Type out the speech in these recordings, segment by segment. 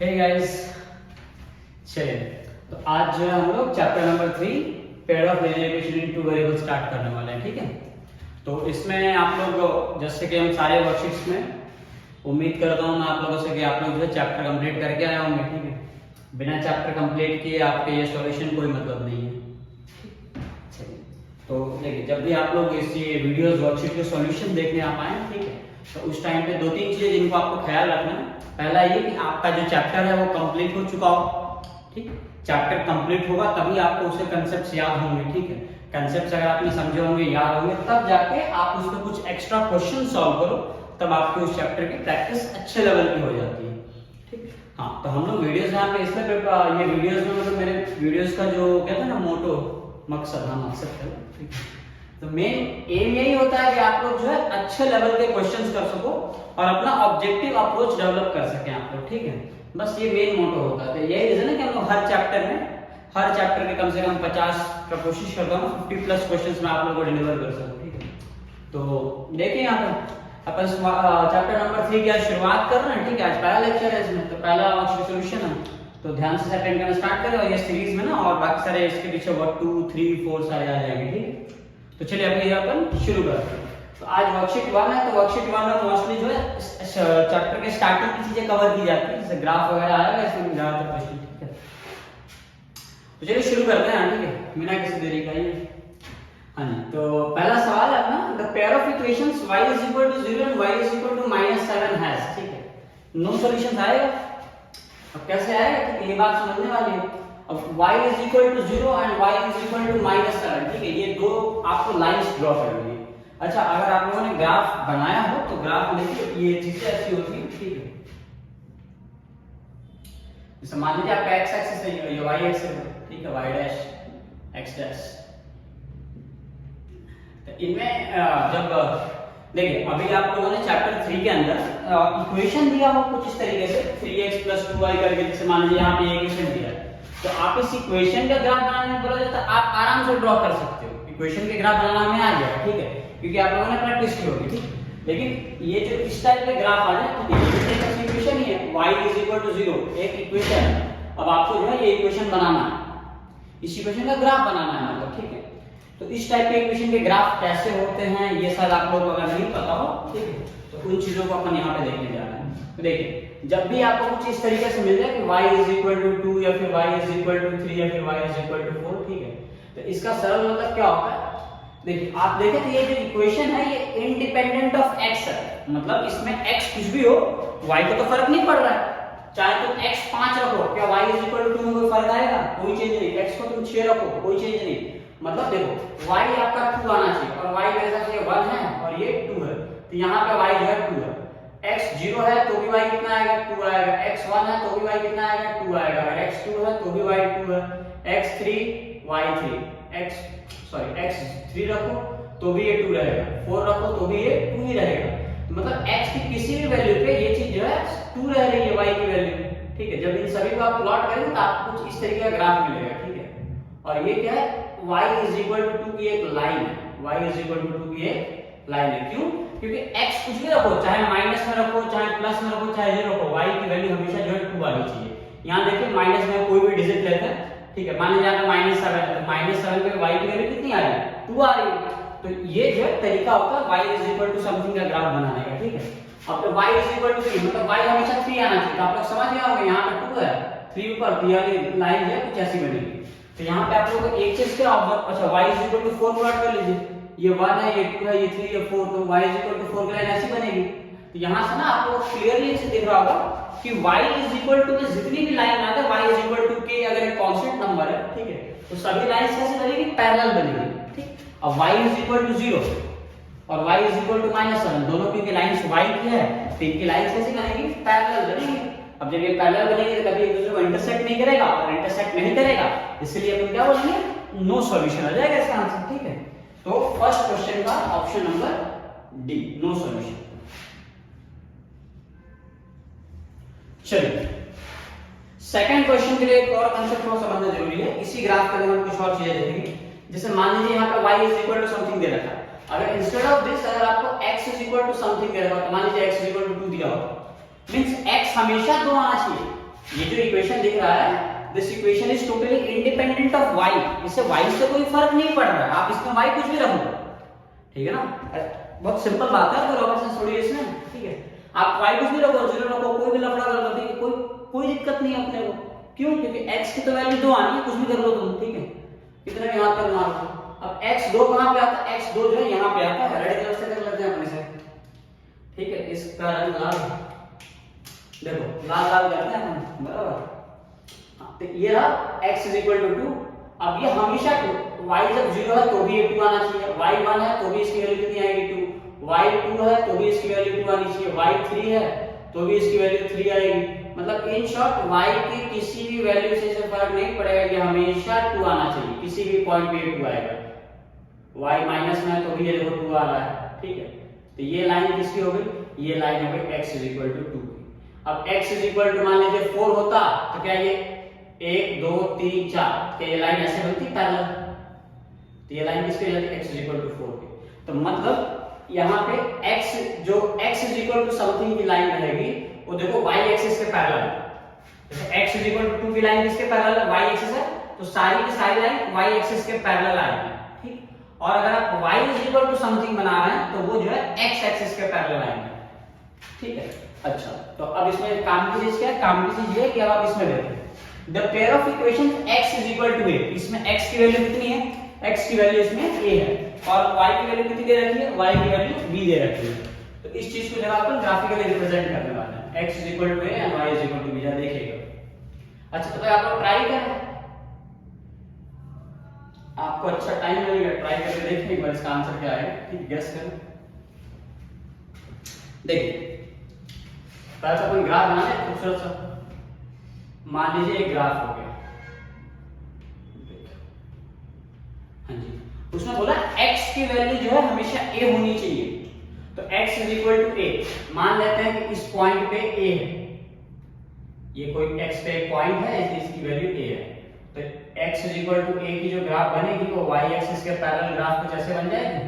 Hey guys, चलिए तो आज जो है हम लोग chapter number 3 pair of linear equation in two variable start करने वाले हैं। ठीक है, तो इसमें आप लोग जैसे कि हम सारे वर्कशीट्स में उम्मीद करता हूँ मैं आप लोगों से कि आप लोग जो है चैप्टर कंप्लीट करके आए होंगे। ठीक है, बिना चैप्टर कंप्लीट किए आपके ये सॉल्यूशन कोई मतलब नहीं है। चलिए, तो देखिए जब भी आप लोग इस वीडियोस वर्कशीट के सॉल्यूशन देखने आ पाए, ठीक है, तो उस टाइम पे दो तीन चीजें जिनको आपको ख्याल रखना है। पहला ये कि आपका जो चैप्टर है वो कंप्लीट हो चुका हो। ठीक, चैप्टर कंप्लीट होगा तभी आपको उसके कंसेप्ट्स याद होंगे। ठीक है, कंसेप्ट्स अगर आपने समझे होंगे, याद होंगे, तब जाके आप उसमें कुछ एक्स्ट्रा क्वेश्चन सॉल्व करो, तब आपके उस चैप्टर की प्रैक्टिस अच्छे लेवल की हो जाती है। ठीक, हाँ, तो हम लोग वीडियोस यहाँ पे इसलिए ये वीडियोस में मतलब मेरे वीडियोस का जो कहते हैं ना मोटो मकसद, हाँ मकसद है, ठीक है, तो मेन एम यही होता है कि आप लोग जो है अच्छे लेवल के क्वेश्चंस कर सको और अपना ऑब्जेक्टिव अप्रोच डेवलप कर सकें आप लोग। ठीक है, बस ये मेन मोटो होता है। तो यही रीजन है कि हम लोग हर चैप्टर के कम से कम 50 का कोशिश करता हूँ 50 प्लस क्वेश्चंस में आप लोगों को डिलीवर कर सकूं। ठीक है, तो देखिए यहाँ पर अपन चैप्टर नंबर 3 की आज शुरुआत कर रहे हैं। ठीक है, आज पहला लेक्चर है इसमें, तो पहला सॉल्यूशन है, तो ध्यान से अटेंड करना स्टार्ट करें और ये सीरीज में ना और बाकी सारे इसके पीछे 1 2 3 4 सारे आ जाएंगे। ठीक है, तो चलिए अभी अपन शुरू करते हैं। तो आज वर्कशीट 1 है, तो वर्कशीट 1 में मोस्टली जो है चैप्टर के स्टार्टिंग की चीजें कवर की जाती है, जैसे ग्राफ वगैरह आएगा इसमें ज्यादातर क्वेश्चन। ठीक है, तो चलिए शुरू करते हैं। ठीक है, बिना किसी देरी का ही। हाँ जी, तो पहला सवाल है अपना, the pair of equations y is equal to 0 and y is equal to -7 has। ठीक है, नो सॉल्यूशन आएगा। अब कैसे आएगा, क्योंकि ये बात समझने वाली है। अब y is equal to 0 and y is equal to -7, ठीक है, ये दो आपको लाइंस ड्रॉ करनी है। अच्छा, अगर आप लोगों ने ग्राफ बनाया हो तो ग्राफ में ये चीजें ऐसी होती है। ठीक है, जैसे मान लीजिए आपका x एक्सिस है, ये y एक्सिस है। ठीक है, y डैश x डैश, तो इनमें जब देखिए अभी आप लोगों ने चैप्टर 3 के अंदर इक्वेशन दिया हो कुछ इस तरीके से 3x + 2y करके, जैसे मान लीजिए यहाँ पे इक्वेशन दिया है, तो आप इस इक्वेशन का ग्राफ बनाने बोला जाता है, आप आराम से ड्रॉ कर सकते हो। इक्वेशन के ग्राफ बनाना हमें आ गया। ठीक है, क्योंकि आप लोगों ने प्रैक्टिस की होगी। ठीक, लेकिन ये जो इस टाइप के ग्राफ आ जाए, तो ये इक्वेशन ही है, y = 0 एक इक्वेशन है। अब आपको जो है ये इक्वेशन बनाना है, इस इक्वेशन का ग्राफ बनाना है मतलब। ठीक है, तो इस टाइप के इक्वेशन के ग्राफ कैसे होते हैं ये शायद आप लोगों को अगर नहीं पता हो, ठीक है, तो उन चीजों को अपन यहाँ पे देखने जा रहे हैं। तो देखिए जब भी आपको कुछ इस तरीके से मिल जाए कि y = 2 या फिर y = 3 या फिर y = 4, ठीक है, तो इसका सरल मतलब क्या होता है, देखिए आप देखें तो ये जो इक्वेशन है ये इंडिपेंडेंट ऑफ x है, मतलब इसमें x कुछ भी हो y को तो फर्क नहीं पड़ रहा है। चाहे तुम x 5 रखो, क्या y = 2 में कोई फर्क आएगा? कोई चेंज नहीं। x को तुम 6 रखो, कोई चेंज नहीं। मतलब देखो y आपका 2 आना चाहिए और y मेरे हिसाब से 1 है और ये 2 है, तो यहाँ पे y जो है 2 है। x 0 है तो भी y कितना आएगा? 2 आएगा। x 1 है तो भी y कितना आएगा? 2 आएगा। अगर x 2 है तो भी y 2 है। x 3 y 3 x 3 रखो तो भी ये 2 रहेगा, 4 रखो तो भी ये 2 ही रहेगा। तो मतलब x की किसी भी वैल्यू पे ये चीज जो है 2 रह रही है, y की वैल्यू। ठीक है, जब इन सभी को आप प्लॉट करेंगे तो आपको कुछ इस तरीके का ग्राफ मिलेगा। ठीक है, और ये क्या है, y = 2 की एक लाइन है, y = 2 की एक लाइन है। क्यों? क्योंकि x कुछ भी रखो, चाहे माइनस में रखो, चाहे प्लस में रखो, चाहे 0 रखो, y की वैल्यू हमेशा जो है 2 आनी चाहिए। यहाँ देखिए माइनस में कोई भी डिजिट लेते हैं, ठीक है, मान लीजिए आपका -7 है, तो -7 पे y की वैल्यू कितनी आ रही है? 2 आ रही है। तो ये जो है तरीका होता है y = समथिंग का ग्राफ बनाने का। ठीक है, अब तो y = 3 मतलब y हमेशा 3 आना चाहिए। तो आप लोग समझ गए होंगे, यहाँ पे 2 है, 3 ऊपर, तो यानी लाइन जो है कुछ ऐसी बनेगी। तो यहाँ पे आप लोगों को एक चीज क्या ऑब्जर्व, अच्छा y = 4 प्लॉट कर लीजिए, ये 1 है, ये 2 है, ये 3 ये 4, तो y = 4 की लाइन ऐसी बनेगी। तो यहाँ से ना आपको क्लियरली इसे दिख रहा होगा कि y = में जितनी भी लाइन आते हैं y = के अगर एक कांस्टेंट नंबर है, ठीक है, तो सभी लाइंस कैसे बनेगी? पैरेलल बनेगी। ठीक, अब y = 0 और y = -7 दोनों की लाइंस y की है, तो इनकी लाइंस कैसे बनेगी? पैरेलल बनेगी। अब जब ये पैरेलल बनेगी तो कभी एक दूसरे को इंटरसेक्ट नहीं करेगा, और इंटरसेक्ट नहीं करेगा इसलिए अपन क्या बोलेंगे? नो सॉल्यूशन आ जाएगा इसका आंसर। ठीक है, तो फर्स्ट क्वेश्चन का option number D, no solution. चलिए सेकंड क्वेश्चन के लिए एक और कांसेप्ट को समझना जरूरी है। इसी ग्राफ के अंदर हम कुछ और चीजें देखेंगे। जैसे मान लीजिए यहाँ पे y = समथिंग दे रखा है, अगर इंस्टेड ऑफ दिस अगर आपको x = समथिंग दे रखा है, तो मान लीजिए x = 2 दिया हो, मींस x हमेशा 2 आना चाहिए। ये जो इक्वेशन दिख रहा है, this equation is totally independent of y, इससे y से कोई फर्क नहीं पड़ रहा है, आप इसमें y कुछ भी रखो, ठीक है ना, बहुत सिंपल बात है, कोई रॉबिन्सन सॉल्यूशन है, ठीक है, आप y कुछ भी रखो, 0 रखो, कोई भी लफड़ा कर लो, ठीक है, कोई दिक्कत नहीं है अपने को, क्यों, क्योंकि x की तो वैल्यू 2 आनी है, कुछ भी कर लो तुम, ठीक है, कितने भी हाथ पर मार लो, अब x2 कहां पे आता है, x2 जो है यहां पे आता है, रेड कलर से कर लेते हैं अपने से, ठीक है, इसका रंग लाल, देखो लाल लाल करते हैं हम, बराबर, तो ये रहा x इज इक्वल टू 2, अब ये हमेशा y जब 0 है तो भी ये 2 आना चाहिए, y 1 है तो भी इसकी वैल्यू कितनी आएगी 2, y 2 है तो भी इसकी वैल्यू 2 आनी चाहिए, y 3 है तो भी इसकी वैल्यू 3 आएगी, मतलब इन शॉर्ट y की किसी भी वैल्यू से फर्क नहीं पड़ेगा, ये हमेशा 2 आना चाहिए, किसी भी पॉइंट पे 2 आएगा, y माइनस में है तो भी ये देखो 2 आ रहा है, ठीक है, तो ये लाइन किसकी हो गई, ये लाइन हो गई x इज इक्वल टू 2, अब x इज इक्वल टू मान लीजिए 4 होता तो क्या ये 1 2 3 4, क्या ये लाइन ऐसे बनती पैरेलल, तो ये लाइन किसके जाती है x इज इक्वल टू 4 के, तो मतलब यहाँ पे x जो x is equal to something की लाइन रहेगी वो देखो y एक्सिस के पैरेलल है, जैसे x इज इक्वल टू 2 की लाइन किसके पैरेलल है, y एक्सिस है, तो सारी की सारी लाइन y एक्सिस के पैरेलल आएगी, ठीक, और अगर आप y is equal to something बना रहे हैं तो वो जो है x एक्सिस के पैरेलल आएंगे, ठीक है, अच्छा, तो अब इसमें काम की चीज क्या है, काम की चीज ये है कि अब आप इसमें देखें the pair of equation x is equal to a, इसमें x की वैल्यू कितनी है, x की वैल्यू इसमें a है और y की वैल्यू कितनी दे रखी है, y की वैल्यू b दे रखी है, तो इस चीज को जब अपन ग्राफिकली रिप्रेजेंट करने वाले हैं, x is equal to a and y is equal to b, जरा देखिएगा, अच्छा, तो आप लोग ट्राई करें, आपको अच्छा टाइम लगेगा, ट्राई करके देखिए एक बार इसका आंसर क्या है, ठीक, गेस करें, देखिए पहले अपन ग्राफ बनाने खूबसूरत सा, मान लीजिए एक ग्राफ हो गया, हाँ जी, उसमें बोला x की वैल्यू जो है हमेशा a होनी चाहिए, तो x is equal to a, मान लेते हैं कि इस पॉइंट पे a है, ये कोई x पे एक पॉइंट है इसलिए इसकी वैल्यू a है, तो x is equal to a की जो ग्राफ बनेगी वो y एक्सिस के पैरेलल ग्राफ कुछ ऐसे बन जाएगी,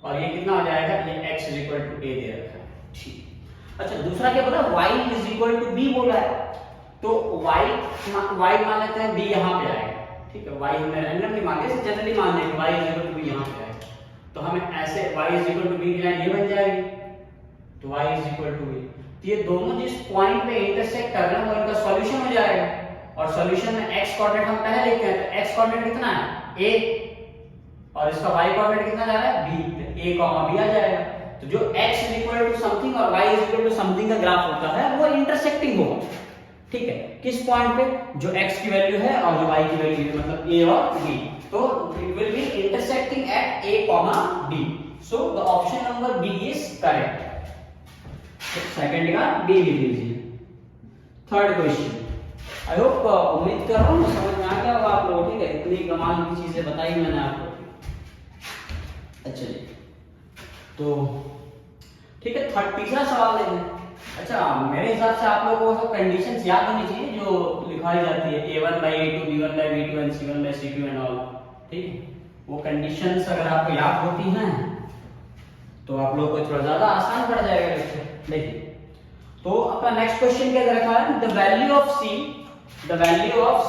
और ये कितना हो जाएगा, ये x is equal to a दे रखा है, ठीक, अच्छा, दूसरा क्या बोला, y is equal to b बोला है, तो y मान लेते हैं b यहाँ पे आएगा, ठीक है, y हमने रैंडमली मान लिया, जनरली मान लेंगे y is equal to b यहाँ पे आएगा, तो हमें ऐसे y is equal to b की लाइन ये बन जाएगी, तो y is equal to b, तो ये दोनों जिस पॉइंट पे इंटरसेक्ट कर रहे हैं वो इनका सॉल्यूशन हो जाएगा, और सॉल्यूशन में x कोऑर्डिनेट हम पहले लिखते हैं, तो x कोऑर्डिनेट कितना है a, और इसका y कोऑर्डिनेट कितना जा रहा है b, तो a b आ जाएगा, तो जो x is equal to something और y is equal to something का ग्राफ होता है वो इंटरसेक्टिंग होगा, ठीक है, किस पॉइंट पे, जो x की वैल्यू है और जो y की वैल्यू है, मतलब a और b, तो it will be intersecting at a, b, so the option number b is correct, second का b लिख लीजिए, थर्ड क्वेश्चन, आई होप उम्मीद कर रहा हूँ समझ में आ गया होगा आप लोगों, ठीक है, इतनी कमाल की चीजें बताई मैंने आपको, अच्छा जी, तो ठीक है, थर्ड तीसरा सवाल लेते हैं, अच्छा, मेरे हिसाब से आप लोगों को कंडीशंस याद होनी चाहिए जो लिखाई जाती है, a1 by a2 b1 by b2 and c1 by c2 and all, ठीक है, वो कंडीशंस अगर आपको याद होती हैं तो आप लोग को थोड़ा ज्यादा आसान पड़ जाएगा लेक्चर, देखिए, तो अपना नेक्स्ट क्वेश्चन क्या दे रखा है, the value of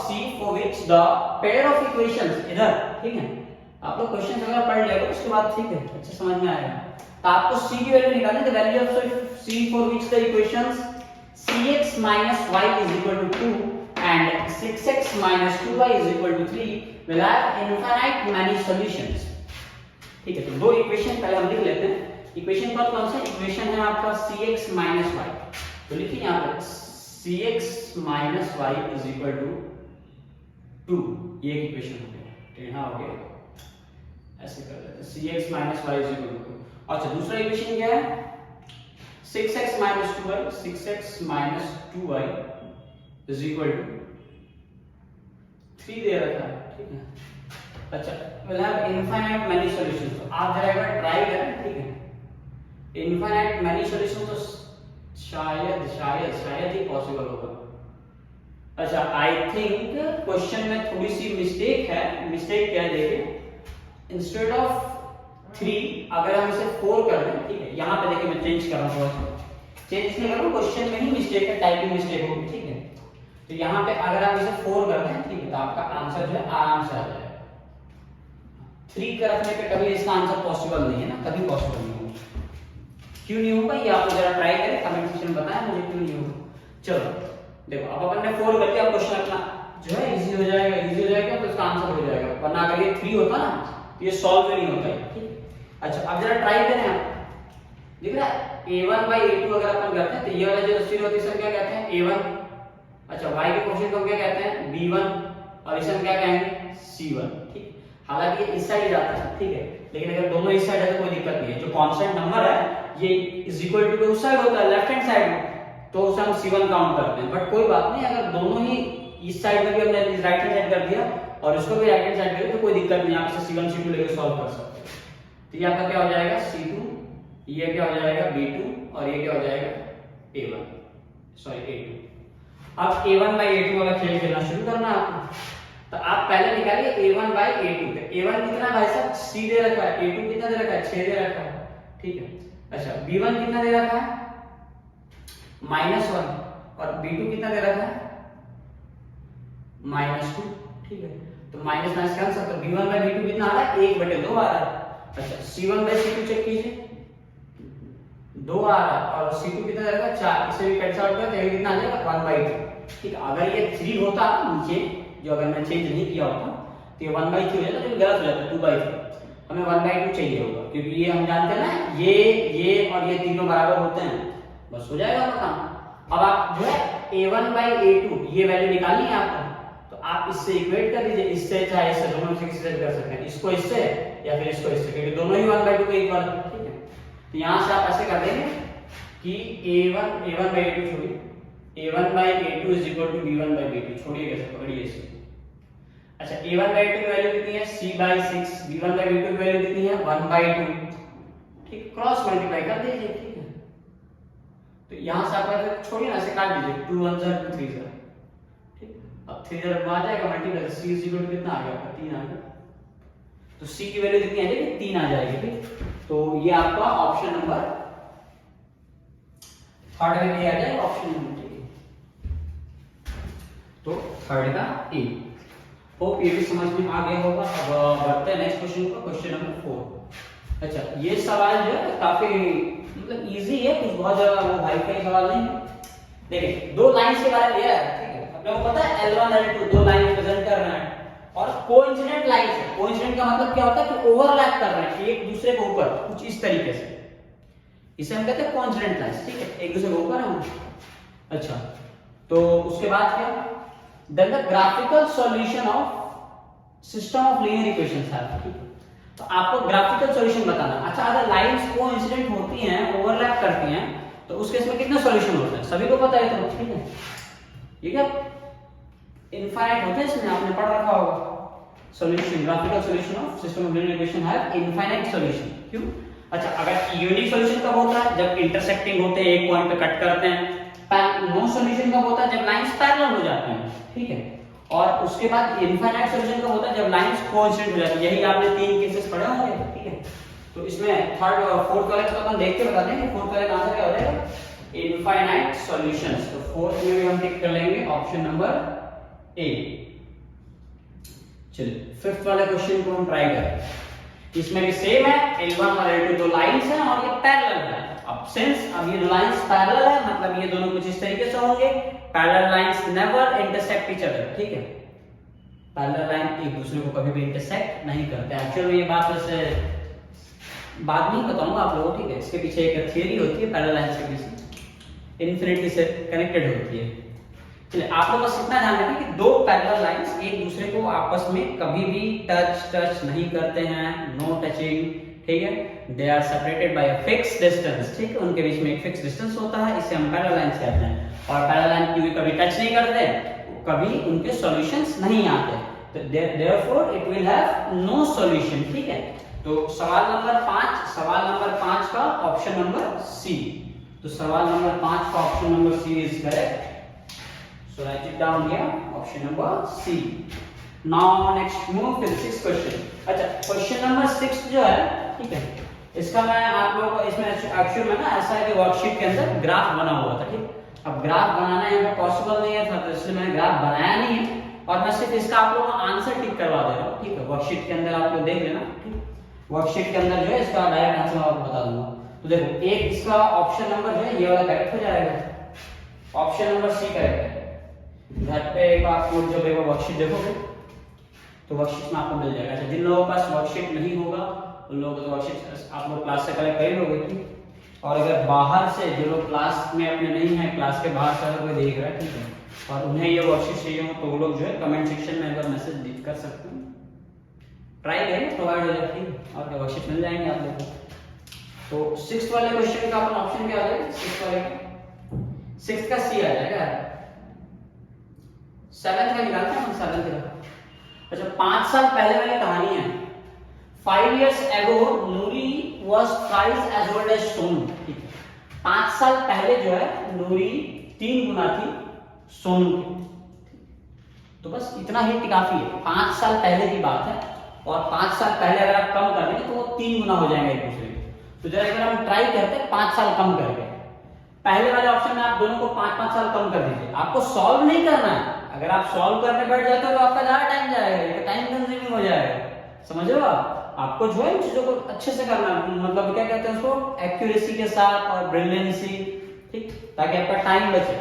c for which the pair of equations, इधर, ठीक है, आप लोग क्वेश्चन अगर पढ़ लेगा उसके बाद ठीक है अच्छा समझ में आएगा, तो आपको c की वैल्यू निकालनी है, the value of c for which the equations cx minus y is equal to 2 and 6x minus 2y is equal to 3 will have infinite many solutions, ठीक है, तो दो इक्वेशन पहले हम लिख लेते हैं, इक्वेशन पर कौन सा इक्वेशन है आपका cx minus y, तो लिखिए यहाँ पे cx minus y is equal to 2, ये एक इक्वेशन हो गया, तो यहाँ हो गया, ऐसे कर लेते हैं cx minus y is equal to 2, अच्छा, दूसरा इक्वेशन क्या है, 6x minus 2y, 6x minus 2y is equal to 3 दे रखा है, ठीक है, अच्छा, we'll have infinite many solutions, तो आप जरा एक बार ट्राई करें, ठीक है, infinite many solutions तो शायद ही पॉसिबल होगा, अच्छा, आई थिंक क्वेश्चन में थोड़ी सी मिस्टेक है, मिस्टेक क्या है देखिए, इंस्टेड ऑफ 3 अगर हम इसे 4 कर दें, ठीक है, यहाँ पे देखिए मैं चेंज कर रहा हूँ, थोड़ा सा चेंज नहीं कर रहा हूँ, क्वेश्चन में ही मिस्टेक है, टाइपिंग मिस्टेक होगी, ठीक है, तो यहाँ पे अगर आप इसे 4 करते हैं, ठीक है, तो आपका आंसर जो है आराम से आ जाएगा। 3 का रखने पे कभी इसका आंसर पॉसिबल नहीं है ना, कभी पॉसिबल नहीं होगा। क्यों नहीं होगा ये आप जरा ट्राई करें, कमेंट सेक्शन में बताएं मुझे क्यों नहीं होगा। चलो देखो, अब अपन ने 4 करके अब क्वेश्चन अपना जो है इजी हो जाएगा, इजी हो जाएगा तो इसका आंसर हो जाएगा, वरना अगर ये 3 होता ना तो ये सॉल्व नहीं होता है, ठीक है। अच्छा अब जरा ट्राई करें, आप दिख रहा है a1 by a2 अगर अपन करते हैं तो ये वाला जो स्थिर होती है क्या कहते हैं a1। अच्छा y के कोएफिशिएंट को क्या कहते हैं b1 और इसे हम क्या कहेंगे c1, ठीक। हालांकि ये इस साइड जाता है, ठीक है, लेकिन अगर दोनों इस साइड है तो कोई दिक्कत नहीं है। जो कांस्टेंट नंबर है ये इज इक्वल टू उस साइड होता है, लेफ्ट हैंड साइड में, तो उसे हम c1 काउंट करते हैं। बट कोई बात नहीं, अगर दोनों ही इस साइड में भी हमने राइट हैंड साइड कर दिया और इसको भी राइट हैंड साइड कर दिया तो कोई दिक्कत नहीं, आप इसे c1 c2 लेकर सॉल्व कर सकते हैं। तो ये आपका क्या हो जाएगा c2, ये क्या हो जाएगा b2 और ये क्या हो जाएगा a1 सॉरी a2। अब a1 by a2 वाला खेल खेलना शुरू करना है आपको। तो आप पहले निकालिए a1 by a2। तो a1 कितना भाई साहब c दे रखा है, a2 कितना दे रखा है 6 दे रखा है, ठीक है। अच्छा b1 कितना दे रखा है -1 और b2 कितना दे रखा है -2, ठीक है। तो माइनस माइनस कैंसिल, तो b1 by b2 कितना आ रहा है 1/2 आ रहा है। अच्छा c1 by c2 चेक कीजिए 2 आ रहा है और c2 कितना रहेगा 4, इसे भी कैंसिल आउट करते हैं कितना आ जाएगा 1/2, ठीक है। अगर ये 3 होता नीचे जो अगर मैं चेंज नहीं किया होता तो ये 1/3 हो जाता, लेकिन गलत हो जाता 2/3। हमें 1/2 चाहिए होगा क्योंकि ये हम जानते हैं ना ये और ये तीनों बराबर होते हैं, बस हो जाएगा आपका काम। अब आप जो है a1 by a2 ये वैल्यू निकालनी है आपको, तो आप इससे इक्वेट कर दीजिए, इससे चाहे इससे, दोनों से किसी से कर सकते हैं, इसको इससे या फिर इसको इससे, क्योंकि दोनों ही 1/2 के इक्वल है, ठीक है। तो यहां से आप ऐसे कर देंगे कि a1 by a2 छोड़िए, a1 by a2 is equal to b1 by b2, छोड़िए कैसे, पकड़िए इसे। अच्छा a1 by a2 की वैल्यू कितनी है c/6, b1 by b2 की वैल्यू कितनी है 1/2, ठीक, क्रॉस मल्टीप्लाई कर दीजिए, ठीक है। तो यहां से आप छोड़िए ना, ऐसे काट दीजिए, 2 1 2 3 0, ठीक। अब 3 जब आ जाएगा multiply, c is equal to कितना आ गया 3 आ गया, तो c की वैल्यू कितनी आ जाएगी 3 आ जाएगी, ठीक। तो ये आपका ऑप्शन नंबर 3rd में ये आ जाएगा ऑप्शन नंबर, ठीक है। तो 3rd का ए। होप ये भी समझ में आ गया होगा। अब बढ़ते हैं नेक्स्ट क्वेश्चन को, क्वेश्चन नंबर 4। अच्छा ये सवाल जो है काफी मतलब इजी है, कुछ बहुत ज्यादा वो हाई फाई सवाल नहीं है। देखिए 2 लाइंस के बारे में है, ठीक है, अपने को पता है L1 L2 2 लाइन प्रेजेंट कर रहे हैं और कोइंसिडेंट लाइंस है। कोइंसिडेंट का मतलब क्या होता है कि ओवरलैप कर रहे हैं एक दूसरे के ऊपर कुछ इस तरीके से, इसे हम कहते हैं कोइंसिडेंट लाइंस, ठीक है, एक दूसरे के ऊपर है। अच्छा तो उसके बाद क्या, then the graphical solution of system of linear equations है, ठीक है। तो आपको ग्राफिकल सॉल्यूशन बताना। अच्छा अगर लाइंस कोइंसिडेंट होती हैं, ओवरलैप करती हैं, तो उस केस में कितने सॉल्यूशन होते हैं सभी को पता है, तो ठीक है, ये क्या इनफाइनाइट होते हैं, इसमें आपने पढ़ रखा होगा। Solution, graphical solution of system of linear equation have infinite solution. क्यों? अच्छा अगर यूनिक सॉल्यूशन कब होता है, जब इंटरसेक्टिंग होते हैं, एक पॉइंट पे कट करते हैं। नो सॉल्यूशन कब होता है, जब लाइंस पैरेलल हो जाती हैं, ठीक है। और उसके बाद इनफाइनाइट सॉल्यूशन कब होता है, जब लाइंस कोइंसिडेंट हो जाती है। यही आपने 3 केसेस पढ़े होंगे, ठीक है। तो इसमें 3rd और 4th वाले को अपन देख के बता देंगे। 4th वाले का आंसर क्या हो जाएगा, इनफाइनाइट सॉल्यूशंस। तो 4th में भी हम टिक कर लेंगे ऑप्शन नंबर ए। चलिए 5th वाले क्वेश्चन को हम ट्राई करें। इसमें भी सेम है, L1 और L2 दो लाइंस हैं और ये पैरेलल है। अब सिंस अब ये दो लाइंस पैरेलल है, मतलब ये दोनों कुछ इस तरीके से होंगे। Parallel lines never intersect each other, ठीक है। पैरेलल लाइन एक दूसरे को कभी भी इंटरसेक्ट नहीं करते। एक्चुअली ये बात वैसे बाद में बताऊंगा आप लोगों को, ठीक है। इसके पीछे एक थियरी होती है पैरेलल लाइंस के पीछे, इन्फिनिटी से कनेक्टेड होती है। चलिए आप लोग बस इतना ध्यान रखें कि दो पैरेलल लाइंस एक दूसरे को आपस में कभी भी टच नहीं करते हैं, नो टचिंग, ठीक है। They are separated by a fixed distance, ठीक है। उनके बीच में एक फिक्स डिस्टेंस होता है, इसे हम पैरेलल लाइंस कहते हैं। और पैरेलल लाइन क्योंकि कभी टच नहीं करते, कभी उनके सॉल्यूशंस नहीं आते, तो therefore it will have no solution, ठीक है। तो सवाल नंबर 5 का ऑप्शन नंबर सी। तो सवाल नंबर 5 का option number C is correct. So write it down here, option number C. Now next move to the 6th question. अच्छा क्वेश्चन नंबर 6 जो है, ठीक है, इसका मैं आप लोगों को इसमें एक्चुअल में ना ऐसा है कि वर्कशीट के अंदर ग्राफ बना हुआ था, ठीक। अब ग्राफ बनाना यहाँ पे पॉसिबल नहीं है था, तो इसलिए मैंने ग्राफ बनाया नहीं है और मैं सिर्फ इसका आप लोगों को आंसर टिक करवा दे रहा हूँ, ठीक है। वर्कशीट के अंदर आप लोग देख लेना, ठीक। वर्कशीट के अंदर जो है इसका डायरेक्ट आंसर मैं आपको बता दूंगा। तो देखो एक इसका ऑप्शन नंबर जो है ये वाला करेक्ट हो जाएगा, ऑप्शन नंबर सी करेक्ट है। घर पे एक बार आप जब एक वर्कशीट देखोगे तो वर्कशीट में आपको मिल जाएगा। अच्छा, जिन लोगों के पास वर्कशीट नहीं होगा उन लोगों को तो वर्कशीट आप लोग क्लास से कलेक्ट कर लोगे, ठीक। और अगर बाहर से जो लोग क्लास में अपने नहीं है, क्लास के बाहर से अगर कोई देख रहा है, ठीक है, और उन्हें ये वर्कशीट चाहिए हो तो वो लोग जो है कमेंट सेक्शन में अगर मैसेज कर सकते हैं, ट्राई करें, प्रोवाइड हो जाती है और क्या वर्कशीट मिल जाएंगे आप लोगों को। तो 6th वाले क्वेश्चन का अपना ऑप्शन क्या आ जाएगा? 6th वाले का 6th का सी आ जाएगा। 7th का निकालते हैं हम, 7th का। अच्छा, 5 साल पहले वाली कहानी है। 5 years ago Noori was thrice as old as Sonu, ठीक है। 5 साल पहले जो है नूरी 3 गुना थी सोनू की। तो बस इतना ही काफी है, 5 साल पहले की बात है और 5 साल पहले अगर आप कम कर देंगे तो वो 3 गुना हो जाएंगे एक दूसरे के। तो जरा अगर हम ट्राई करते हैं 5 साल कम करके, पहले वाले ऑप्शन में आप दोनों को 5-5 साल कम कर दीजिए। आपको सॉल्व नहीं करना है, अगर आप सॉल्व करने बैठ जाते हो तो आपका ज्यादा टाइम जाएगा, ये टाइम कंज्यूमिंग हो जाएगा, समझ रहे हो आप। आपको जो है इन चीजों को अच्छे से करना है, मतलब क्या कहते हैं उसको, एक्यूरेसी के साथ और ब्रिलियंसी, ठीक, ताकि आपका टाइम बचे।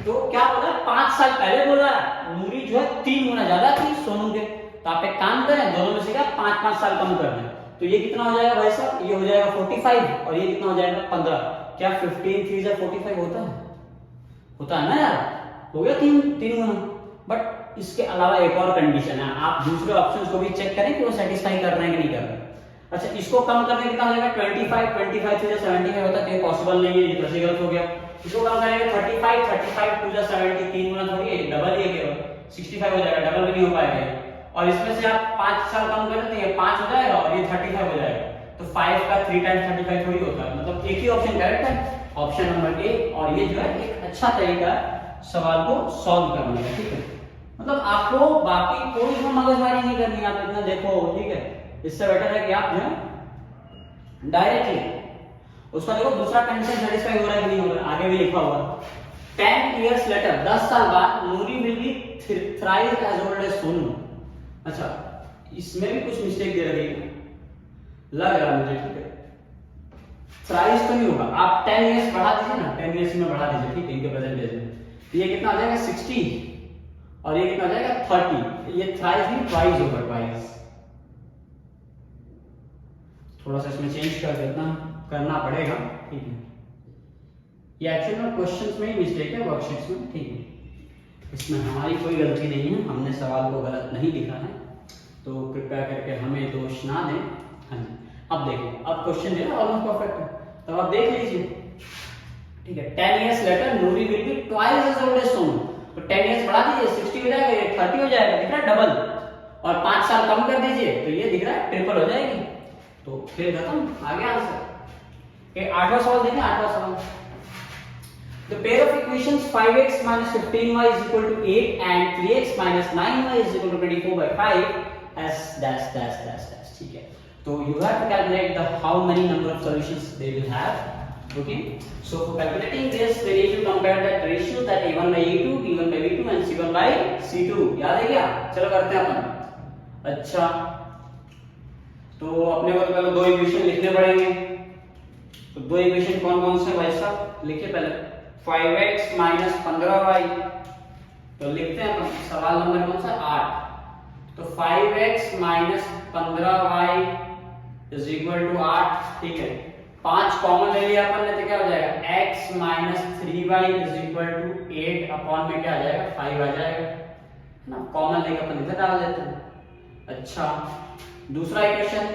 तो क्या बोला है, 5 साल पहले बोला है नूरी जो है 3 गुना ज्यादा थी सोनू के। तो आप एक काम करें, दोनों में से क्या 5-5 साल कम कर दें, तो ये कितना हो जाएगा भाई साहब, ये हो जाएगा 45 और ये कितना हो जाएगा 15। क्या 15 3 45 होता है? होता है ना यार, हो गया 3 गुना। बट इसके अलावा एक और कंडीशन है, आप दूसरे ऑप्शंस को भी चेक करें कि वो सेटिस्फाई कर रहे हैं कि नहीं कर रहे हैं। अच्छा, इसको कम करने कितना हो जाएगा, 25 से 75 होता है, तो ये पॉसिबल नहीं है, ये तो गलत हो गया। इसको कम करेंगे 35 2 70, 3 गुना थोड़ी है, डबल ही है केवल, 65 हो जाएगा, डबल भी नहीं हो पाएगा। और इसमें से आप 5 साल कम करें तो ये 5 हो जाएगा और ये 35 हो जाएगा। तो 5 का 3 टाइम्स 35 थोड़ी होता है, मतलब एक ही ऑप्शन करेक्ट है, ऑप्शन नंबर ए। और ये जो है एक अच्छा तरीका है सवाल को सॉल्व करने का, ठीक है। मतलब आपको बाकी कोई भी मगजमारी नहीं करनी, आप इतना देखो, ठीक है। इससे बेटर है कि आप जो है डायरेक्टली उसका देखो दूसरा कंडीशन सेटिस्फाई हो रहा है कि नहीं हो रहा है, आगे भी लिखा हुआ है 10 years later, 10 साल बाद Noori will be thrice as old as Sonu. अच्छा, इसमें भी कुछ मिस्टेक दे रही है लग रहा मुझे, ठीक है। थ्राइस तो नहीं होगा, आप 10 years बढ़ा दीजिए ना, 10 years में बढ़ा दीजिए, ठीक है, इनके प्रेजेंट डेज में। ये कितना आ जाएगा 60 और ये कितना आ जाएगा 30। ये थ्राइस नहीं, ट्वाइस होगा, ट्वाइस। थोड़ा सा इसमें चेंज कर देना करना पड़ेगा, ठीक है। ये एक्चुअली में क्वेश्चंस में ही मिस्टेक है, वर्कशीट्स में, ठीक है। इसमें हमारी कोई गलती नहीं है, हमने सवाल को गलत नहीं लिखा है, तो कृपया करके हमें दोष ना दें। हाँ जी, अब देखिए, अब क्वेश्चन जो है ऑलमोस्ट परफेक्ट है, तो आप देख लीजिए, ठीक है। 10 years later Noori will be twice as old as Sonu. तो 10 years बढ़ा दीजिए, 60 हो जाएगा, ये 30 हो जाएगा, दिख रहा है डबल। और 5 साल कम कर दीजिए तो ये दिख रहा है ट्रिपल हो जाएगी। तो फिर खत्म, आ गया आंसर। ये 8वां सवाल देखें, 8वां सवाल। The pair of equations 5x minus 15y is equal to 8 and 3x minus 9y is equal to 24/5 has dash dash dash dash, ठीक है। तो you have to calculate the how many number of solutions they will have, okay। So for calculating this we need to compare that ratio that a1 by a2, b1 by b2 and c1 by c2, याद है क्या? चलो करते हैं अपन। अच्छा, तो अपने को तो पहले दो इक्वेशन लिखने पड़ेंगे, तो दो इक्वेशन कौन कौन से भाई साहब लिखिए पहले। 5x minus 15y, तो लिखते हैं अपन सवाल नंबर कौन सा 8। तो 5x minus 15y is equal to 8, ठीक है। 5 कॉमन ले लिया अपन ने तो क्या हो जाएगा, x minus 3y is equal to 8 upon में क्या आ जाएगा 5 आ जाएगा ना, कॉमन लेके अपन इधर डाल देते हैं। अच्छा, दूसरा equation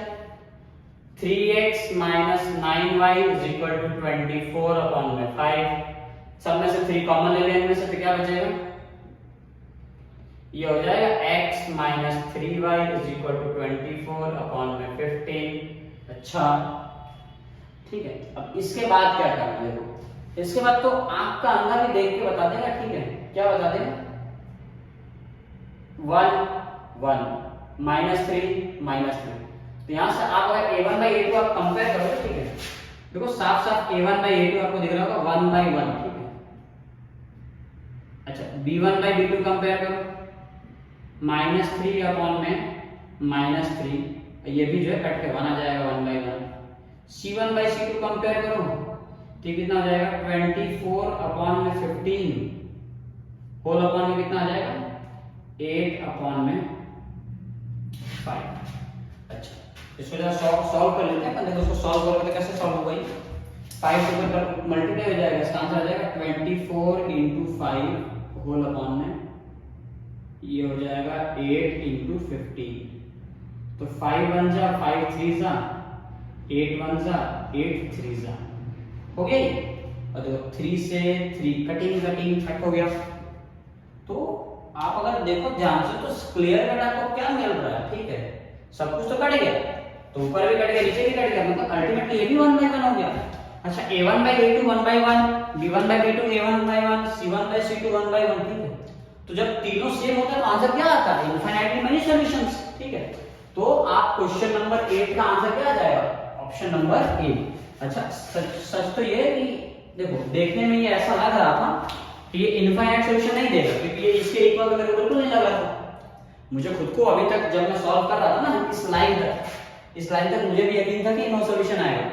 3x minus 9y is equal to 24 upon में 5, सब में से 3 कॉमन ले लेने से तो क्या बचेगा, ये हो जाएगा x minus 3y is equal to 24 upon में 15। अच्छा, ठीक है। अब इसके बाद क्या करना है, देखो इसके बाद तो आपका अंदर भी देख के बता देगा, ठीक है। क्या बता देगा, 1 1 -3 तो यहां से आप अगर a1 by a2 आप कंपेयर करोगे, ठीक है, देखो साफ साफ a1 by a2 आपको दिख रहा होगा 1 by 1, ठीक है। अच्छा b1 बाई b2 कंपेयर करो, -3 अपॉन में -3, ये भी जो है कट के 1 आ जाएगा 1/1। c1 बाई c2 कंपेयर करो तो कितना हो जाएगा 24 अपॉन में 15 होल अपॉन में कितना आ जाएगा 8 अपॉन में 5। अच्छा इसको जरा सॉल्व कर लेते हैं। देखो इसको सॉल्व करोगे तो कैसे सॉल्व होगा, 5 से ऊपर मल्टीप्लाई हो जाएगा, इसका आंसर आ जाएगा 24 × 5 होल अपॉन में ये हो जाएगा 8 × 15। तो 5 1 जा 5 3 जा 8 1 जा 8 3 जा हो गया। और देखो 3 से 3 कटिंग कट हो गया। तो आप अगर देखो ध्यान से तो क्लियर कट आपको क्या मिल रहा है, ठीक है सब कुछ तो कट गया, तो ऊपर भी कट गया नीचे भी कट गया, मतलब अल्टीमेटली ये भी 1/1 हो गया। अच्छा a1 by a2 1/1, b1 by b2 a1/1, c1 by c2 1/1, ठीक है। तो जब तीनों सेम होता है तो आंसर क्या आता है, इनफाइनाइटली मेनी सॉल्यूशंस, ठीक है। तो आप क्वेश्चन नंबर 8 का आंसर क्या आ जाएगा, ऑप्शन नंबर ए। अच्छा सच तो ये कि देखो देखने में ये ऐसा लग रहा था कि ये इनफाइनाइट सॉल्यूशन नहीं देगा, क्योंकि ये इसके इक्वल तो मेरे को बिल्कुल नहीं लग रहा था। मुझे खुद को अभी तक जब मैं सॉल्व कर रहा था ना इस लाइन तक मुझे भी यकीन था कि नो सॉल्यूशन आएगा,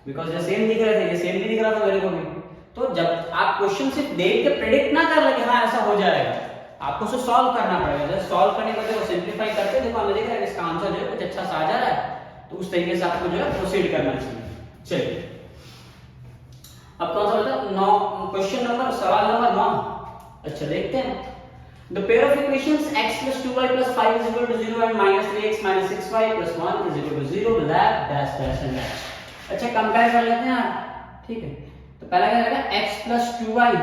बिकॉज़ ये सेम दिख रहे थे, ये सेम नहीं दिख रहा था मेरे को भी। तो जब आप क्वेश्चन सिर्फ देख के प्रेडिक्ट ना कर लगे हाँ ऐसा हो जाएगा, आपको उसे सॉल्व करना पड़ेगा। जब सॉल्व करने के बाद देखो सिंपलीफाई करके देखो हमें दिख रहा है इसका आंसर जो है कुछ अच्छा सा आ जा रहा है, तो उस तरीके से आपको जो है प्रोसीड करना चाहिए। चलिए अब कौन सा बता 9 क्वेश्चन नंबर सवाल नंबर 9। अच्छा देखते हैं the pair of equations x plus 2y plus 5 is equal to 0 and minus 3x minus 6y plus 1 is equal to 0 will have dash dash and dash। अच्छा कंपेयर कर लेते हैं यार, ठीक है। तो पहला क्या रहेगा x plus 2y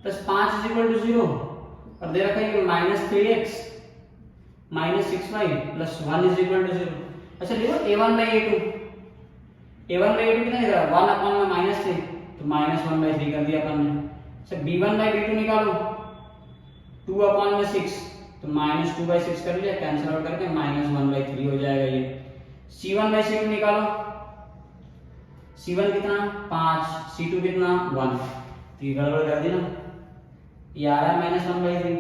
plus 5 is equal to 0 और दे रखा है minus 3x minus 6y plus 1 is equal to 0। अच्छा देखो a1 by a2 कितना दिख रहा है 1 अपॉन में -3, तो -1/3 कर दिया अपन ने। अच्छा b1 by b2 निकालो 2 अपॉन में 6, तो -2/6 कर लिया, कैंसिल आउट करके -1/3 हो जाएगा ये। c1 by c2 निकालो, c1 कितना 5, c2 कितना 1, तो ये गड़बड़ कर दी ना, ये आ रहा है -1/3,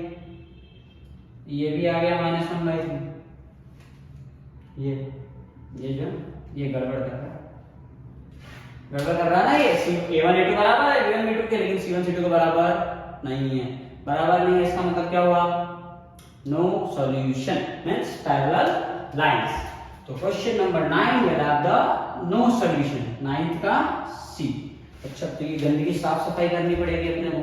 ये भी आ गया -1/3, ये जो ये गड़बड़ कर रहा है ना, ये a1 a2 बराबर है b1 b2 के, लेकिन c1 c2 के बराबर नहीं है, इसका मतलब क्या हुआ no solution means parallel lines. तो question number 9 will have the no solution, 9th का सी। अच्छा तो ये गंदगी साफ सफाई करनी पड़ेगी अपने को,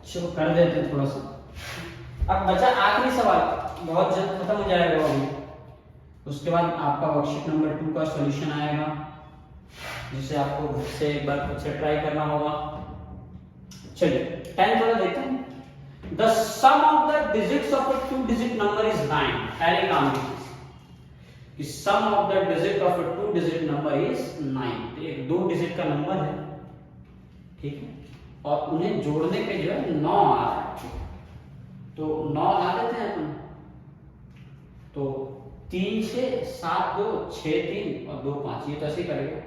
चलो कर देते हैं थोड़ा सा। अब बचा आखिरी सवाल, बहुत जल्द खत्म हो जाएगा अभी, उसके बाद आपका वर्कशीट नंबर 2 का सॉल्यूशन आएगा, जिसे आपको खुद से एक बार खुद से ट्राई करना होगा। चलिए 10th वाला देखते हैं। The sum of the digits of a 2-digit number is 9। पहले काम कीजिए कि sum of the digit of a 2-digit number is 9। तो एक 2 डिजिट का नंबर है, ठीक है, और उन्हें जोड़ने पे जो है 9 आ रहा है, तो 9 ला देते हैं अपन। तो 3 6 7 2 6 3 और 2 5, ये तो ऐसे ही करेगा।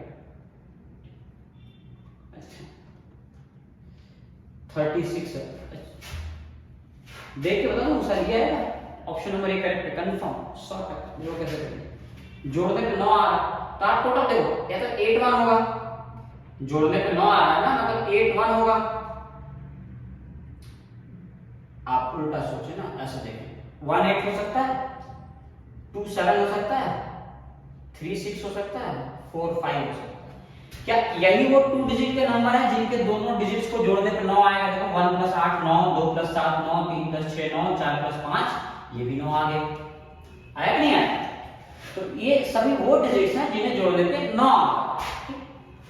36 है, देख के बता दो सर ये है ऑप्शन नंबर 1 करेक्ट है, कंफर्म 100%। देखो कैसे करेंगे, जोड़ने पे 9 आ रहा है तो आप टोटल देखो या तो 8 1 होगा, जोड़ने पे 9 आ रहा है ना, मतलब 8 1 होगा। आप उल्टा सोचे ना, ऐसा देखें 1 8 हो सकता है, 2 7 हो सकता है, 3 6 हो सकता है, 4 5 हो सकता है। क्या यही वो 2 डिजिट के नंबर है जिनके दोनों डिजिट्स को जोड़ने पे 9 आएगा? देखो 1 + 8 9, 2 + 7 9, 3 + 6 9, 4 + 5 ये भी 9 आ गए, आया नहीं आया? तो ये सभी वो डिजिट्स हैं जिन्हें जोड़ने पे 9 आएगा।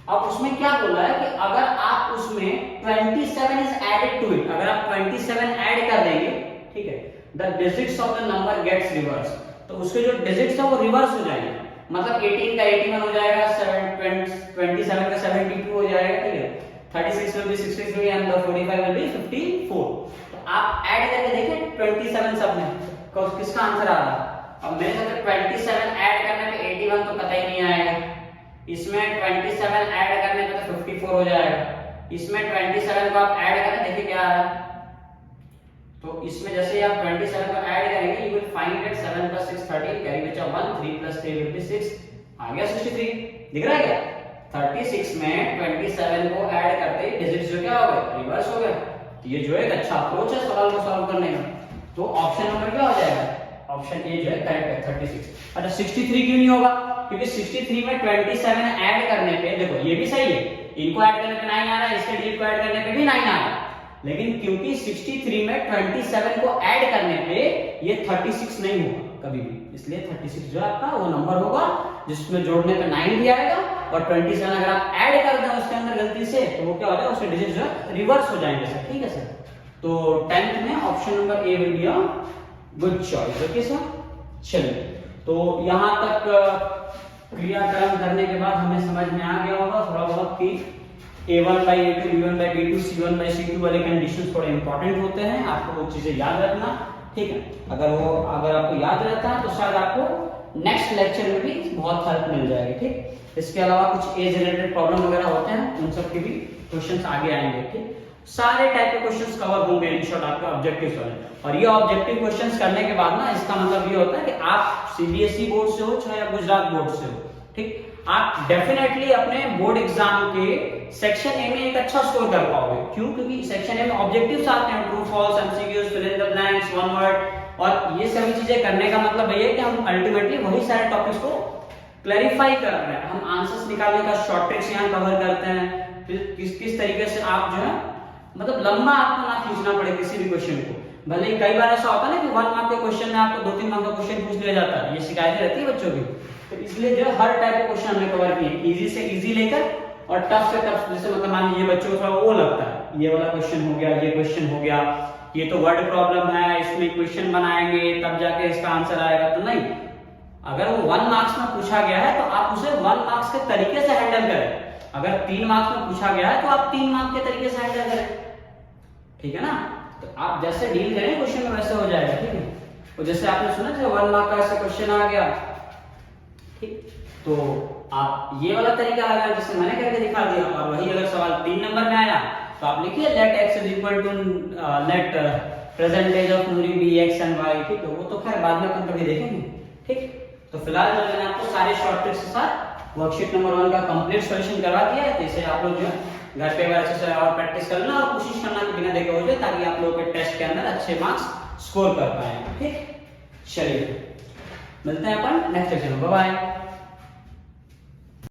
अब उसमें क्या बोला है कि अगर आप उसमें 27 इज एडेड टू इट, अगर आप 27 ऐड कर देंगे, ठीक है, the digits of the number gets reverse, तो उसके जो डिजिट्स है वो रिवर्स हो जाएंगे, मतलब 18 का 81 हो जाएगा, 27 का 72 हो जाएगा, ठीक है, 36 will be 63 and the 45 will be 54। तो आप ऐड करके देखें 27 सब में तो किसका आंसर आ रहा है? अब मेरे साथ 27 ऐड करने पे 81 तो कतई नहीं आएगा, इसमें 27 ऐड करने पे तो 54 हो जाएगा, इसमें 27 को आप ऐड करें, देखिए क्या आ रहा है। तो इसमें जैसे आप 27 को ऐड करेंगे, you will find that 7 + 6 13, carry बचा 1, 3 + 3 will be 6, आ गया 63। दिख रहा है क्या? 36 में 27 को ऐड करते ही डिजिट्स जो क्या हो गए, रिवर्स हो गए। तो ये जो एक अच्छा अप्रोच है सवाल को सॉल्व करने का। तो ऑप्शन नंबर क्या हो जाएगा? ऑप्शन ए जो है करेक्ट है, 36। अच्छा 63 क्यों नहीं होगा? क्योंकि 63 में 27 ऐड करने पे, देखो ये भी सही है, इनको ऐड करने पे 9 आ रहा है, इसके डिजिट को ऐड करने पे भी 9 आ रहा है, लेकिन क्योंकि 63 में 27 को ऐड करने पे ये 36 नहीं होगा कभी भी, इसलिए 36 जो आपका वो नंबर होगा जिसमें जोड़ने पे 9 भी आएगा, और 27 अगर आप ऐड कर दें उसके अंदर गलती से, तो वो क्या हो जाएगा, उसके डिजिट जो है रिवर्स हो जाएंगे सर। ठीक है सर, तो 10th में option number A will be a good choice. Okay sir, चलिए तो यहां तक क्रियाक्रम करने के बाद हमें समझ में आ गया होगा थोड़ा बहुत कि A1/A2, B1/B2, C1/C2 वाले कंडीशंस थोड़े इंपॉर्टेंट होते हैं, आपको वो चीजें याद रखना। ठीक है, अगर आपको याद रहता है तो शायद आपको नेक्स्ट लेक्चर में भी बहुत हेल्प मिल जाएगी। ठीक, इसके अलावा कुछ एज रिलेटेड प्रॉब्लम वगैरह होते हैं, उन सब के भी क्वेश्चंस आगे आएंगे। ठीक, सारे टाइप के क्वेश्चंस कवर होंगे इन शॉर्ट आपके ऑब्जेक्टिव्स वाले। और ये ऑब्जेक्टिव क्वेश्चंस करने के बाद ना, इसका मतलब ये होता है कि आप सीबीएसई बोर्ड से हो चाहे गुजरात बोर्ड से हो, ठीक, आप डेफिनेटली अपने बोर्ड एग्जाम के सेक्शन ए में एक अच्छा स्कोर कर पाओगे। क्यों? क्योंकि सेक्शन ए में ऑब्जेक्टिव्स आते हैं, true false, MCQs, fill in the blanks, one word, और ये सभी चीजें करने का मतलब ये है कि हम अल्टीमेटली वही सारे टॉपिक्स को क्लैरिफाई कर रहे हैं। हम आंसर्स निकालने का शॉर्ट ट्रिक्स यहाँ कवर करते हैं, फिर किस तरीके से आप जो है मतलब लंबा आपको ना खींचना पड़े किसी भी क्वेश्चन को। भले ही कई बार ऐसा होता है ना कि 1 मार्क के क्वेश्चन में आपको 2-3 मार्क का क्वेश्चन पूछ लिया जाता है, ये शिकायतें रहती है बच्चों की। तो इसलिए जो हर टाइप के क्वेश्चन हमने कवर किए, इजी से इजी लेकर और टफ से टफ, जैसे मतलब मान लीजिए बच्चों को थोड़ा वो लगता है ये वाला क्वेश्चन हो गया, ये क्वेश्चन हो गया, ये तो वर्ड प्रॉब्लम है, इसमें क्वेश्चन बनाएंगे तब जाके इसका आंसर आएगा, तो नहीं। अगर वो 1 मार्क्स में पूछा गया है तो आप उसे 1 मार्क्स के तरीके से हैंडल करें। अगर 3 मार्क्स में पूछा गया है तो आप 3 मार्क्स के तरीके से हैंडल करें। ठीक है ना, तो आप जैसे डील करें क्वेश्चन में वैसे हो जाएगा। ठीक है, तो जैसे आपने सुना जैसे 1 मार्क का ऐसा क्वेश्चन आ गया, ठीक, तो आप ये वाला तरीका लगा जैसे मैंने करके दिखा दिया, और वही अगर सवाल 3 नंबर में आया तो आप लिखिए let x is equal to let percentage of Noori be x and y। ठीक है, वो तो खैर बाद में अपन कभी देखेंगे। ठीक, तो फिलहाल जो मैंने आपको सारे शॉर्ट ट्रिक्स के साथ वर्कशीट नंबर 1 का कंप्लीट सॉल्यूशन करवा दिया है, तो इसे आप लोग जो है घर पे अच्छे से और प्रैक्टिस करना और कोशिश करना कि बिना देखे हो जाए, ताकि आप लोगों के टेस्ट के अंदर अच्छे मार्क्स स्कोर कर पाए। ठीक, चलिए मिलते हैं अपन नेक्स्ट सेशन में, बाय बाय।